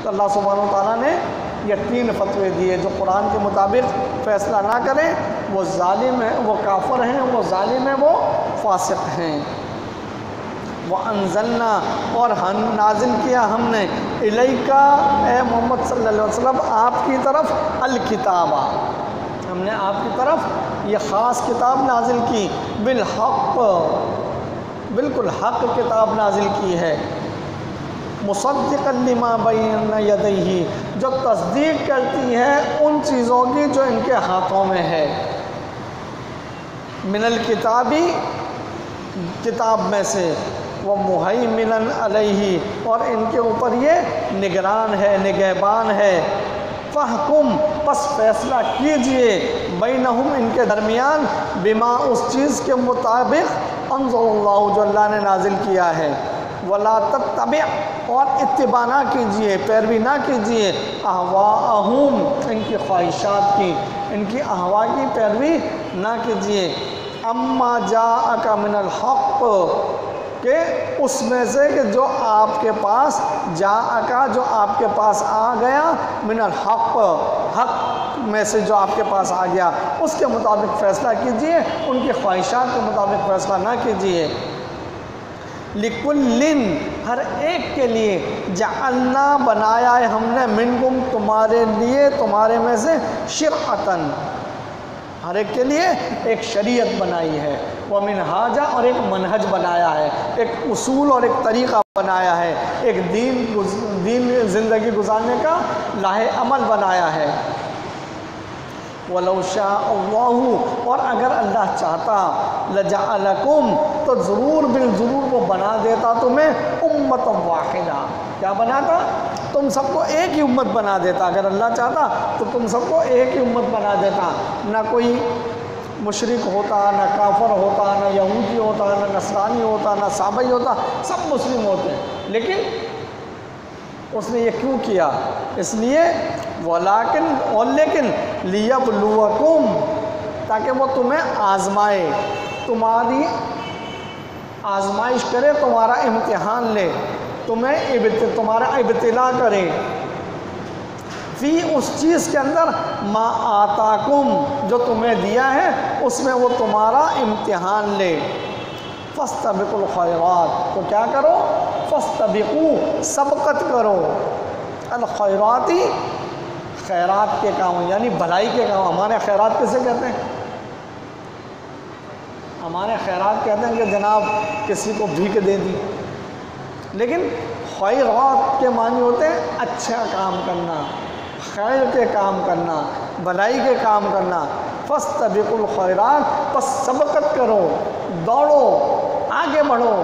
تو اللہ سبحانہ وتعالیٰ نے یہ 3 فتوے دیے، جو قرآن کے مطابق فیصلہ نہ کریں وہ ظالم ہیں، وہ کافر ہیں، وہ ظالم ہیں، وہ فاسق ہیں۔ وَأَنزَلْنَا اور ہم نازل کیا ہم نے الیکا اے محمد صلی اللہ علیہ وسلم آپ کی طرف الکتابہ، ہم نے آپ کی طرف یہ خاص کتاب نازل کی، بالحق بالکل حق کتاب نازل کی ہے، مصدقا لما بین یدیہ جو تصدیق کرتی ہے ان چیزوں کی جو ان کے ہاتھوں میں ہے، من الکتابی کتاب میں سے، ومہیمنا علیہ اور ان کے اوپر یہ نگران ہے، نگہبان ہے، فاحکم پس فیصلہ کیجئے بینہم ان کے درمیان، بما اس چیز کے مطابق انزل اللہ جو اللہ نے نازل کیا ہے، ولا تتبع اور اتباع نہ کیجئے، پیروی نہ کیجئے، اہواءہم ان کی خواہشات کی، ان کی اہواء کی پیروی نہ کیجئے، اما جاءک من الحق کہ اس میں سے کہ جو آپ کے پاس جاءکا جو آپ کے پاس آ گیا، من الحق حق میں سے جو آپ کے پاس آ گیا اس کے مطابق فیصلہ کیجئے، ان کی خواہشات کے مطابق فیصلہ نہ کیجئے۔ لِكُلٍّ ہر ایک کے لیے جعلنا بنایا ہے ہم نے منکم تمہارے لیے تمہارے میں سے شرعتاً ہر ایک کے لیے ایک شریعت بنائی ہے، ومنہاجا اور ایک منہج بنایا ہے، ایک اصول اور ایک طریقہ بنایا ہے، ایک دین زندگی گزارنے کا لاہ عمل بنایا ہے۔ وَلَوْ شَاءَ اللَّهُ اور اگر اللہ چاہتا لَجَعَلَكُمْ تو ضرور بالضرور وہ بنا دیتا تمہیں امۃ واحدہ، کیا بناتا؟ تم سب کو ایک ہی امت بنا دیتا، اگر اللہ چاہتا تو تم سب کو ایک ہی امت بنا دیتا، نہ کوئی مشرک ہوتا، نہ کافر ہوتا، نہ یہودی ہوتا، نہ نصرانی ہوتا، نہ صابئی ہوتا، سب مسلم ہوتے، لیکن اس نے یہ کیوں کیا؟ اس لیے ولیکن اور لیکن لیبلوکم تاکہ وہ تمہیں آزمائے، تمہاری آزمائش کرے، تمہارا امتحان لے، تمہارا ابتلا کرے، فی اس چیز کے اندر ما آتاکم جو تمہیں دیا ہے اس میں وہ تمہارا امتحان لے۔ فاستبقوا الخیرات تو کیا کرو؟ فاستبقوا سبقت کرو، الخیراتی خیرات کے کام یعنی بھلائی کے کام۔ ہمارے خیرات کسے کہتے ہیں؟ ہمارے خیرات کہتے ہیں کہ جناب کسی کو بھیک دے دی، لیکن خیرات کے معنی ہوتے ہیں اچھا کام کرنا، خیر کے کام کرنا، بھلائی کے کام کرنا۔ فاستبقوا الخیرات پس سبقت کرو، دوڑو، آگے بڑھو،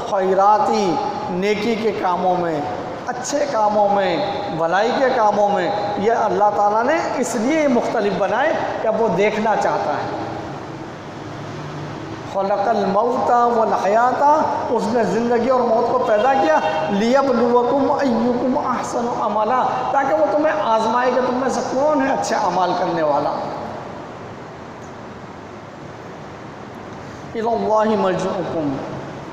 خیراتی نیکی کے کاموں میں، اچھے کاموں میں، بھلائی کے کاموں میں۔ یہ اللہ تعالیٰ نے اس لیے مختلف بنائے کہ اب وہ دیکھنا چاہتا ہے۔ خلق الموت والحیات اس نے زندگی اور موت کو پیدا کیا، لیبلوکم ایکم احسن عملا تاکہ وہ تمہیں آزمائے کہ تم میں سے کون ہے اچھے اعمال کرنے والا۔ الی اللہ مرجعکم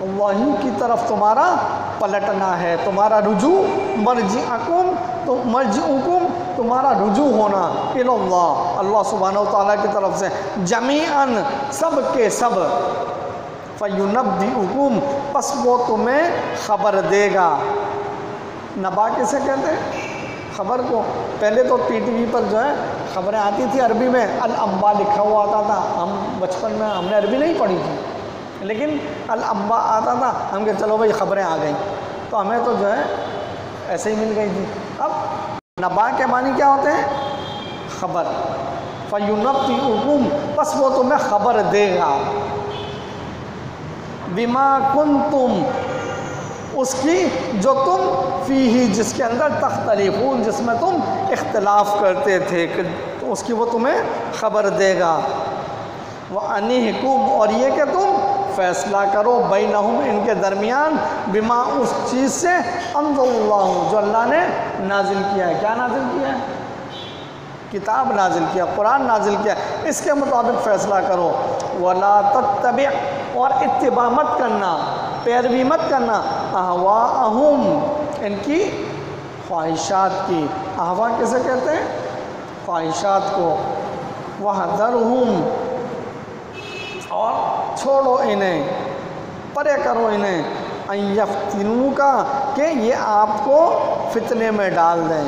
اللہ کی طرف تمہارا پلٹنا ہے، تمہارا رجوع، مرجعکم تو مرجعکم تمہارا رجوع ہونا، الی اللہ اللہ سبحانہ وتعالیٰ کی طرف سے، جمیعاً سب کے سب، فینبئکم پس وہ تمہیں خبر دے گا۔ نبا کسے کہتے ہیں؟ خبر کو۔ پہلے تو ٹی وی پر جو ہے خبریں آتی تھی عربی میں، الانباء لکھا ہوا آتا تھا، ہم بچپن میں ہم نے عربی نہیں پڑھی تھی، لیکن الانباء آتا تھا، ہم کہ چلو بھائی خبریں آ گئیں، تو ہمیں تو جو ہے ایسے ہی مل گئی تھی۔ اب نبا کے معنی کیا ہوتے ہیں؟ خبر۔ فینبئکم پس وہ تمہیں خبر دے گا، بما کنتم اس کی جو تم فیہ جس کے اندر تختلفون جس میں تم اختلاف کرتے تھے، اس کی وہ تمہیں خبر دے گا۔ وَأَنِحْكُمْ اور یہ کہ تم فیصلہ کرو بینہم ان کے درمیان، بما اس چیز سے انزل اللہ جو اللہ نے نازل کیا ہے۔ کیا نازل کیا ہے؟ کتاب نازل کیا، قرآن نازل کیا، اس کے مطابق فیصلہ کرو۔ وَلَا تَتَّبِعْ اور اتباع مت کرنا، پیروی مت کرنا، اہواءہم ان کی خواہشات کی. احوا کسے کہتے ہیں؟ خواہشات کو. وَحْذَرْهُمْ اور چھوڑو انہیں، پرے کرو انہیں، اَن يَفْتِنُوكَ کہ یہ آپ کو فتنے میں ڈال دیں.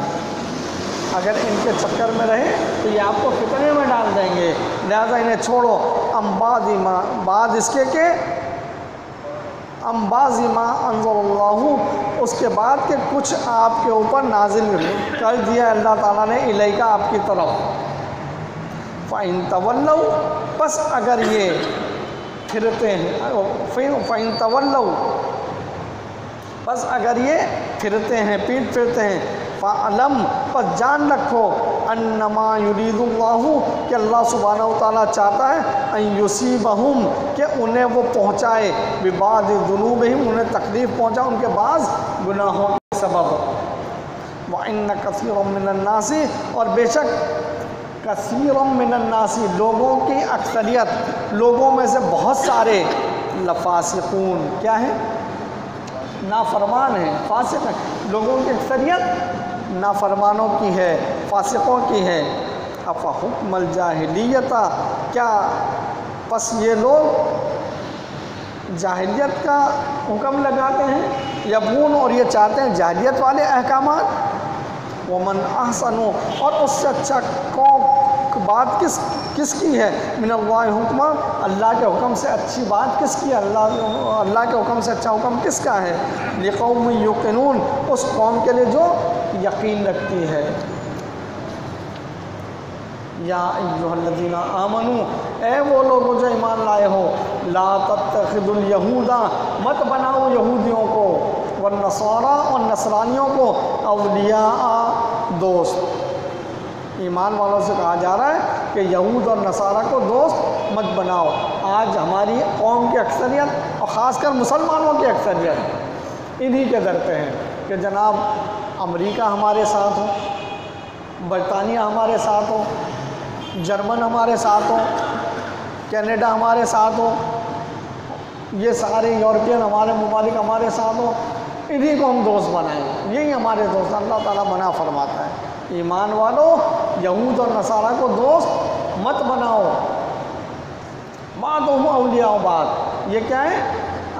اگر ان کے چکر میں رہے تو یہ آپ کو فتنے میں ڈال دیں گے، لہذا انہیں چھوڑو. بعد اس کے کہ بعض ما انزل اللہ، اس کے بعد کہ کچھ آپ کے اوپر نازل کر دیا اللہ تعالیٰ نے الیکا آپ کی طرف. فَإِن تَوَلَّوْا پس اگر یہ پھرتے ہیں، فَإِن تَوَلَّوْا پس اگر یہ پھرتے ہیں، پیٹ پھرتے ہیں، فَعْلَمْ پس جان رکھو، انما یرید اللہ کہ اللہ سبحانہ وتعالیٰ چاہتا ہے، ان یصیبہم کہ انہیں وہ پہنچائے، ببعض ذنوبہم انہیں تکلیف پہنچا ان کے بعض گناہوں کے سبب. وَإِنَّ كَثِيرًا مِّنَ النَّاسِ اور بے شک کثیر من الناس لوگوں کی اکثریت، لوگوں میں سے بہت سارے، لفاسقون کیا ہے؟ نافرمان ہیں، فاسق ہیں. لوگوں کی اکثریت نافرمانوں کی ہے، فاسقوں کی ہے. افحکم الجاہلیت کیا پس یہ لوگ جاہلیت کا حکم لگاتے ہیں، یبغون اور یہ چاہتے ہیں جاہلیت والے احکامات. ومن احسن اور اس سے اچھا بات کس کی ہے، من اللہ حکمہ اللہ کے حکم سے اچھی بات کس کی ہے، اللہ کے حکم سے اچھا حکم کس کا ہے. لقوم یوقنون اس قوم کے لیے جو یقین رکھتی ہے. یا ایھا الذین آمنوا اے وہ لوگ جو ایمان لائے ہو، لا تتخذوا الیہود مت بناؤ یہودیوں کو، والنصارى اور نصرانیوں کو، اولیاء دوست. ایمان والوں سے کہا جا رہا ہے کہ یہود اور نصارہ کو دوست مت بناؤ. آج ہماری قوم کی اکثریت اور خاص کر مسلمانوں کی اکثریت انہی کے در پہ ہیں کہ جناب امریکہ ہمارے ساتھ ہو، برطانیہ ہمارے ساتھ ہو، جرمن ہمارے ساتھ ہو، کینیڈا ہمارے ساتھ ہو، یہ سارے یورپین ہمارے ممالک ہمارے ساتھ ہو، انہی کو ہم دوست بنائیں، یہی ہمارے دوست. اللہ تعالیٰ منع فرماتا ہے ایمان والوں یہود اور نصارہ کو دوست مت بناؤ. بعضهم اولیاء بعض یہ کیا ہے؟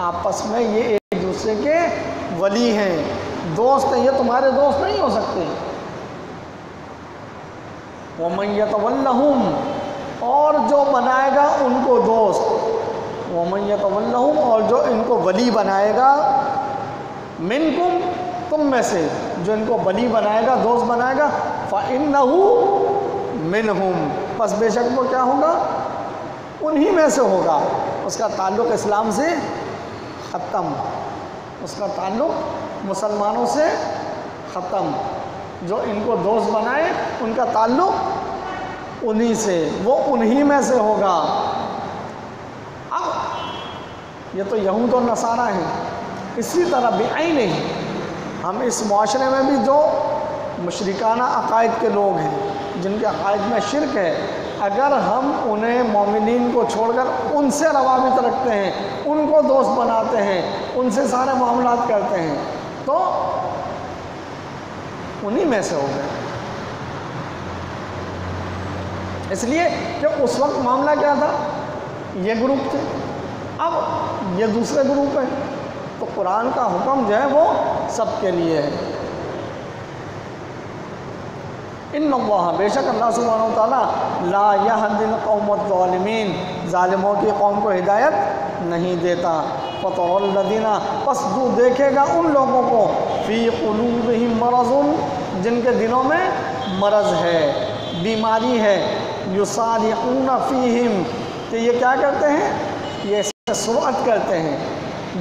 آپس میں یہ ایک دوسرے کے ولی ہیں، دوست ہیں، یہ تمہارے دوست نہیں ہو سکتے. وَمَن يَتَوَلَّهُمْ اور جو بنائے گا ان کو دوست، وَمَن يَتَوَلَّهُمْ اور جو ان کو ولی بنائے گا، منکم تم میں سے جو ان کو ولی بنائے گا، دوست بنائے گا، فَإِنَّهُ مِنْهُمْ پس بے شک وہ کیا ہوگا؟ انہی میں سے ہوگا. اس کا تعلق اسلام سے ختم، اس کا تعلق مسلمانوں سے ختم. جو ان کو دوست بنائے ان کا تعلق انہی سے، وہ انہی میں سے ہوگا. اب یہ تو یہود اور نصارہ ہیں، اسی طرح بعین ہی ہم اس معاشرے میں بھی جو مشرکانہ عقائد کے لوگ ہیں، جن کے عقائد میں شرک ہے، اگر ہم انہیں مومنین کو چھوڑ کر ان سے روابط رکھتے ہیں، ان کو دوست بناتے ہیں، ان سے سارے معاملات کرتے ہیں، تو انہی میں سے ہو گئے. اس لیے کہ اس وقت معاملہ کیا تھا؟ یہ گروپ تھے، اب یہ دوسرے گروپ ہیں، تو قرآن کا حکم جو ہے وہ سب کے لیے ہے. ان اللہ بے شک اللہ سبحانہ و تعالیٰ لا یہدی القوم الظالمین ظالموں کی قوم کو ہدایت نہیں دیتا. فَطَرَ الَّذِينَ پس تو دیکھے گا ان لوگوں کو فی قلوبہم مرض جن کے دلوں میں مرض ہے، بیماری ہے، یسارعون فیہم کہ یہ کیا کرتے ہیں؟ یہ سرعت کرتے ہیں،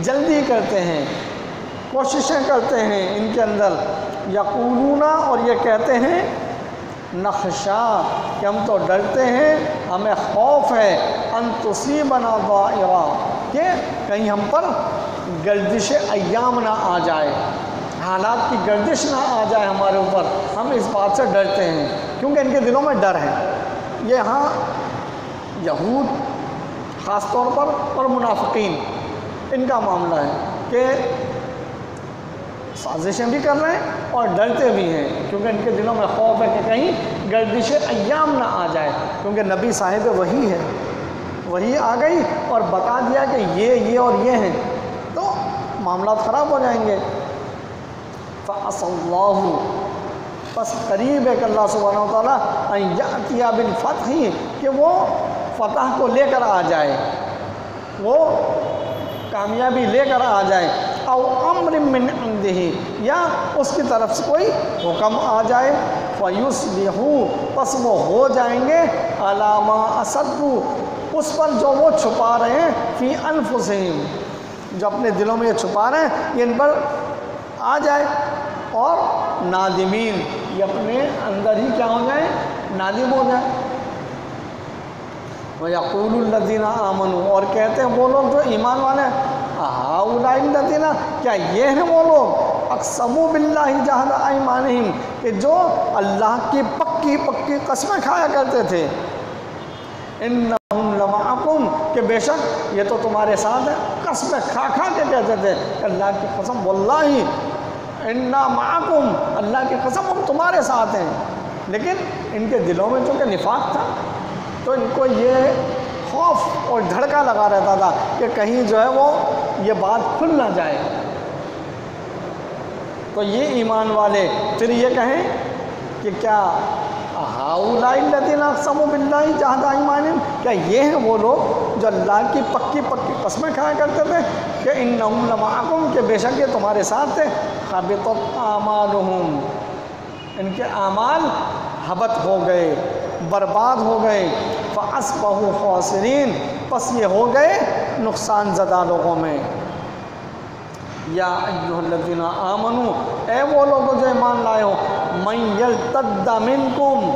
جلدی کرتے ہیں، کوششیں کرتے ہیں ان کے اندر. یقولون اور یہ کہتے ہیں نخشا کہ ہم تو ڈرتے ہیں، ہمیں خوف ہے، ان تصیبنا دائرہ کہ کہیں ہم پر گردش ایام نہ آ جائے، حالات کی گردش نہ آ جائے ہمارے اوپر، ہم اس بات سے ڈرتے ہیں کیونکہ ان کے دلوں میں ڈر ہے. یہ ہاں یہود خاص طور پر اور منافقین ان کا معاملہ ہے کہ سازشیں بھی کر رہے ہیں اور ڈرتے بھی ہیں، کیونکہ ان کے دلوں میں خوف ہے کہ کہیں گردش ایام نہ آ جائے، کیونکہ نبی صاحب وحی ہے، وحی آ گئی اور بتا دیا کہ یہ اور یہ ہیں، تو معاملات خراب ہو جائیں گے۔ فَعَصَى اللَّهُ، پس قریب ہے کہ اللہ سبحانہ وتعالیٰ ان یأتی بالفتح، کہ وہ فتح کو لے کر آ جائے، وہ کامیابی لے کر آ جائے، او امر من عنده، یا اس کی طرف سے کوئی حکم آ جائے، فَيُصْبِحُوا، پس وہ ہو جائیں گے، عَلَى مَا أَسَرُّوا، اس پر جو وہ چھپا رہے ہیں، فی انفسہم، جو اپنے دلوں میں یہ چھپا رہے ہیں، یہ ان پر آ جائے، اور نادمین، یہ اپنے اندر ہی کیا ہو جائیں، نادم ہو جائیں۔ وَيَقُولُ الَّذِينَ آمَنُوا، اور کہتے ہیں وہ لوگ جو ایمان والے ہیں، هَؤُلَاءِ الَّذِينَ، کیا یہ ہیں وہ لوگ، اقسموا باللہ جہد ایمانہم، کہ جو اللہ کی پکی پکی قسمیں کھایا کرتے تھے، انہم لمعکم، کہ بے شک یہ تو تمہارے ساتھ ہے، قسمیں کھا کھا کے کہتے تھے کہ اللہ کی قسم واللہ انا معکم، اللہ کی قسم ہم تمہارے ساتھ ہیں، لیکن ان کے دلوں میں چونکہ نفاق تھا، تو ان کو یہ خوف اور دھڑکا لگا رہتا تھا کہ کہیں جو ہے وہ یہ بات کھل نہ جائے۔ تو یہ ایمان والے پھر یہ کہیں کہ کیا ہؤلاء الذین اقسموا باللہ جہد ایمانہم، کیا یہ ہیں وہ لوگ جو اللہ کی پکی پکی قسمیں کھایا کرتے تھے کہ انہم لمعکم، کہ بے شک یہ تمہارے ساتھ تھے، حبطت اعمالہم، ان کے اعمال حبط ہو گئے، برباد ہو گئے، فاصبحوا خاسرین، پس یہ ہو گئے نقصان زدہ لوگوں میں۔ یا ایھا الذین آمنوا، اے وہ لوگ جو ایمان لائے ہو، من یرتد منکم،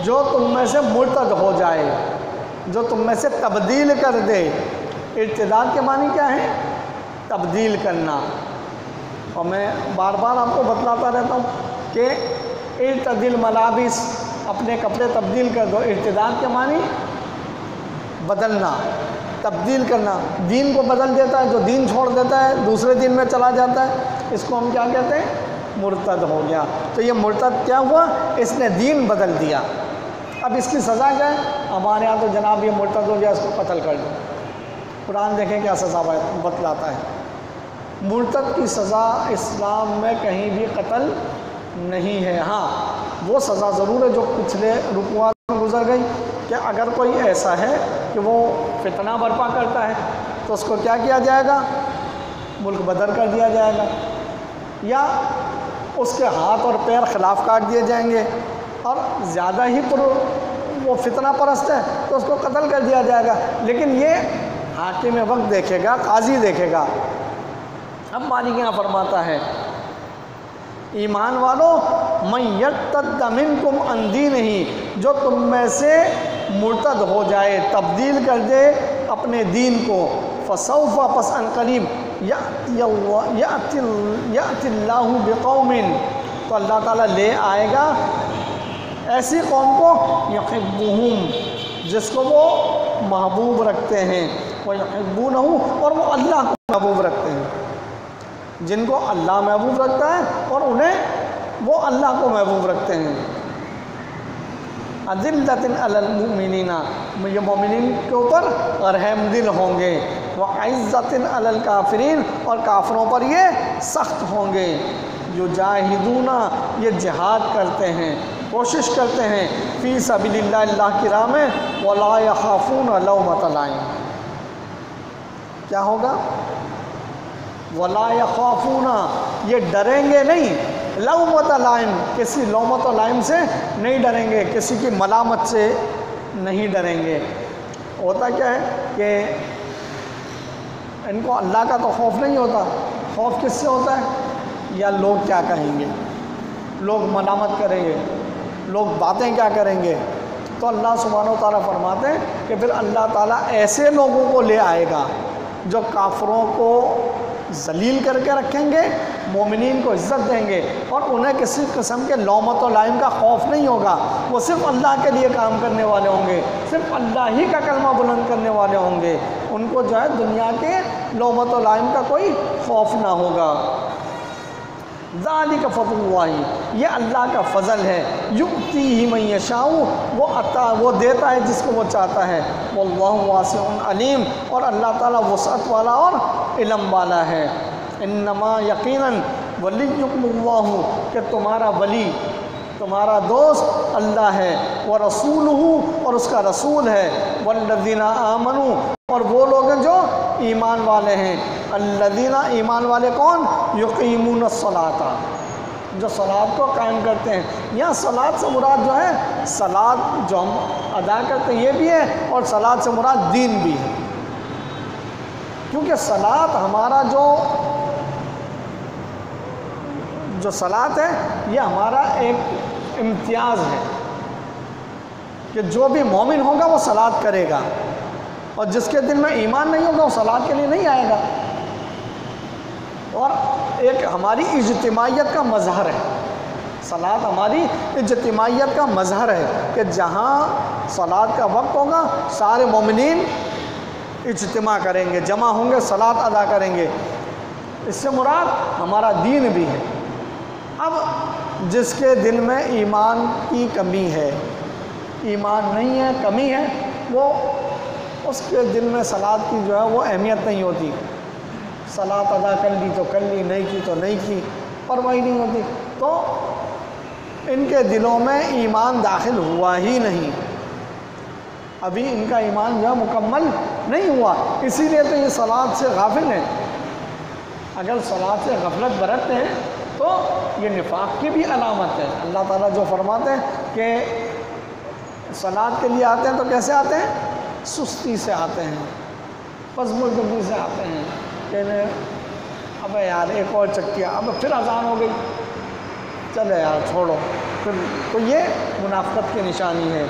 جو تم میں سے مرتد ہو جائے، جو تم میں سے تبدیل کر دے۔ ارتداد کے معنی کیا ہے؟ تبدیل کرنا، اور میں بار بار آپ کو بتلاتا رہتا ہوں کہ ارتدل ملابس، اپنے کپڑے تبدیل کر دو۔ ارتداد کے معنی بدلنا، تبدیل کرنا، دین کو بدل دیتا ہے، جو دین چھوڑ دیتا ہے دوسرے دین میں چلا جاتا ہے، اس کو ہم کیا کہتے ہیں؟ مرتد ہو گیا۔ تو یہ مرتد کیا ہوا؟ اس نے دین بدل دیا۔ اب اس کی سزا کیا ہے؟ ہمارے ہاں تو جناب یہ مرتد ہو گیا، اس کو قتل کر دو۔ قرآن دیکھیں کیا سزا بتلاتا ہے۔ مرتد کی سزا اسلام میں کہیں بھی قتل نہیں ہے۔ ہاں وہ سزا ضرور ہے جو پچھلے رکوعات میں گزر گئی، کہ اگر کوئی ایسا ہے کہ وہ فتنہ برپا کرتا ہے تو اس کو کیا کیا جائے گا؟ ملک بدر کر دیا جائے گا، یا اس کے ہاتھ اور پیر خلاف کاٹ دیے جائیں گے، اور زیادہ ہی وہ فتنہ پرست ہے تو اس کو قتل کر دیا جائے گا۔ لیکن یہ حاکم وقت دیکھے گا، قاضی دیکھے گا۔ اب مالک یہاں فرماتا ہے ایمان والو، من یرتد منکم عن دینہ، جو تم میں سے مرتد ہو جائے، تبدیل کر دے اپنے دین کو، فسوف، پس ان قریب، یأتی اللہ بقوم، تو اللہ تعالیٰ لے آئے گا ایسی قوم کو، یحبہم، جس کو وہ محبوب رکھتے ہیں، ویحبونہ، اور وہ اللہ کو محبوب رکھتے ہیں، جن کو اللہ محبوب رکھتا ہے اور انہیں وہ اللہ کو محبوب رکھتے ہیں۔ اذلۃ علی المؤمنین، یہ مومنین کے اوپر رحم دل ہوں گے، وعزۃ علی الکافرین، اور کافروں پر یہ سخت ہوں گے۔ یجاہدون، یہ جہاد کرتے ہیں، کوشش کرتے ہیں، فی سبیل اللہ، اللہ کی راہ میں، ولا یخافون لومۃ لائم، کیا ہوگا؟ ولا یخافون، یہ ڈریں گے نہیں، لومۃ لائم، کسی لومۃ و لائم سے نہیں ڈریں گے، کسی کی ملامت سے نہیں ڈریں گے۔ ہوتا کیا ہے کہ ان کو اللہ کا تو خوف نہیں ہوتا، خوف کس سے ہوتا ہے؟ یا لوگ کیا کہیں گے، لوگ ملامت کریں گے، لوگ باتیں کیا کریں گے۔ تو اللہ سبحانہ و تعالیٰ فرماتے ہیں کہ پھر اللہ تعالیٰ ایسے لوگوں کو لے آئے گا جو کافروں کو ذلیل کر کے رکھیں گے، مومنین کو عزت دیں گے، اور انہیں کسی قسم کے لومت و لائم کا خوف نہیں ہوگا۔ وہ صرف اللہ کے لیے کام کرنے والے ہوں گے، صرف اللہ ہی کا کلمہ بلند کرنے والے ہوں گے، ان کو جو ہے دنیا کے لومت و لائم کا کوئی خوف نہ ہوگا۔ ذالک فضل اللہ، یہ اللہ کا فضل ہے، یؤتیہ من یشاء، وہ دیتا ہے جس کو وہ چاہتا ہے، واللہ واسع علیم، اور اللہ تعالیٰ وسعت والا اور علم والا ہے۔ انما یقیناً ولیکم اللہ، کہ تمہارا ولی، تمہارا دوست اللہ ہے، ورسولہ، اور اس کا رسول ہے، والذین آمنوا، اور وہ لوگ ہیں جو ایمان والے ہیں، الذین، ایمان والے کون؟ یقیمون الصلاۃ، جو صلاۃ کو قائم کرتے ہیں۔ یہاں صلاۃ سے مراد جو ہے، صلاۃ جو ہم ادا کرتے ہیں یہ بھی ہے، اور صلاۃ سے مراد دین بھی ہے، کیونکہ صلاۃ ہمارا جو صلاۃ ہے یہ ہمارا ایک امتیاز ہے کہ جو بھی مومن ہوگا وہ صلاۃ کرے گا، اور جس کے دل میں ایمان نہیں ہوگا وہ صلاۃ کے لیے نہیں آئے گا، اور ایک ہماری اجتماعیت کا مظہر ہے، صلاۃ ہماری اجتماعیت کا مظہر ہے کہ جہاں صلاۃ کا وقت ہوگا سارے مومنین اجتماع کریں گے، جمع ہوں گے، صلاۃ ادا کریں گے، اس سے مراد ہمارا دین بھی ہے۔ اب جس کے دل میں ایمان کی کمی ہے، ایمان نہیں ہے، کمی ہے، وہ اس کے دل میں صلاۃ کی جو ہے وہ اہمیت نہیں ہوتی، صلاۃ ادا کر لی تو کر لی، نہیں کی تو نہیں کی، پرواہ نہیں ہوتی، تو ان کے دلوں میں ایمان داخل ہوا ہی نہیں، ابھی ان کا ایمان جو ہے مکمل نہیں ہوا، اسی لیے تو یہ صلاۃ سے غافل ہیں۔ اگر صلاۃ سے غفلت برتتے ہیں تو یہ نفاق کی بھی علامت ہے۔ اللہ تعالیٰ جو فرماتے ہیں کہ صلاۃ کے لیے آتے ہیں تو کیسے آتے ہیں؟ سستی سے آتے ہیں، پزمردگی سے آتے ہیں، کہنے ابے یار ایک اور چکیا، اب پھر اذان ہو گئی، چلے یار چھوڑو، پھر تو یہ منافقت کی نشانی ہے۔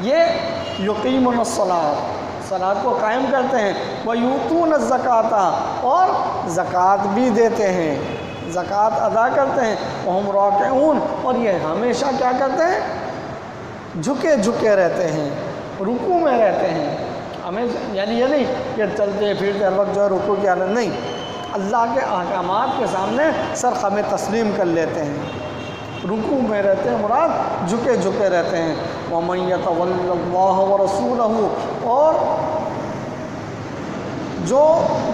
یہ یقیمون الصلاۃ، صلاۃ کو قائم کرتے ہیں، وَيُؤْتُونَ الزَّكَاةَ، اور زکوٰۃ بھی دیتے ہیں، زکوٰۃ ادا کرتے ہیں، وَهُمْ رَاكِعُونَ، اور یہ ہمیشہ کیا کرتے ہیں؟ جھکے جھکے رہتے ہیں، رکوع میں رہتے ہیں، ہمیں یعنی یہ نہیں کہ چلتے پھرتے ہر وقت جو ہے رکوع کی حالت، نہیں، اللہ کے احکامات کے سامنے سر خم تسلیم کر لیتے ہیں، رکوع میں رہتے ہیں، مراد جھکے جھکے رہتے ہیں۔ وَمَن يَتَوَلَّ اللَّهَ وَرَسُولَهُ، اور جو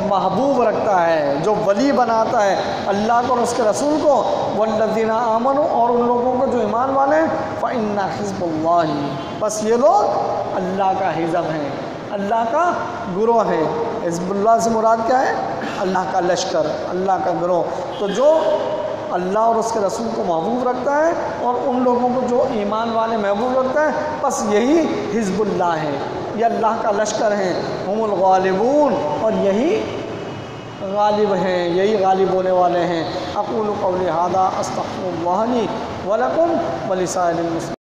محبوب رکھتا ہے، جو ولی بناتا ہے اللہ کو اور اس کے رسول کو، وَالَّذِينَ آمَنُوا، اور ان لوگوں کو جو ایمان والے ہیں، فَإِنَّ حِزْبَ اللَّهِ، بس یہ لوگ اللہ کا حزب ہیں، اللہ کا گروہ ہے۔ حزب اللہ سے مراد کیا ہے؟ اللہ کا لشکر، اللہ کا گروہ۔ تو جو اللہ اور اس کے رسول کو محبوب رکھتا ہے اور ان لوگوں کو جو ایمان والے محبوب رکھتا ہے، بس یہی حزب اللہ ہے، یہ اللہ کا لشکر ہیں، ہم الغالبون، اور یہی غالب ہیں، یہی غالب ہونے والے ہیں۔ اقول قولی ھذا استغفر اللہ لی ولکم ولسائر المسلمین۔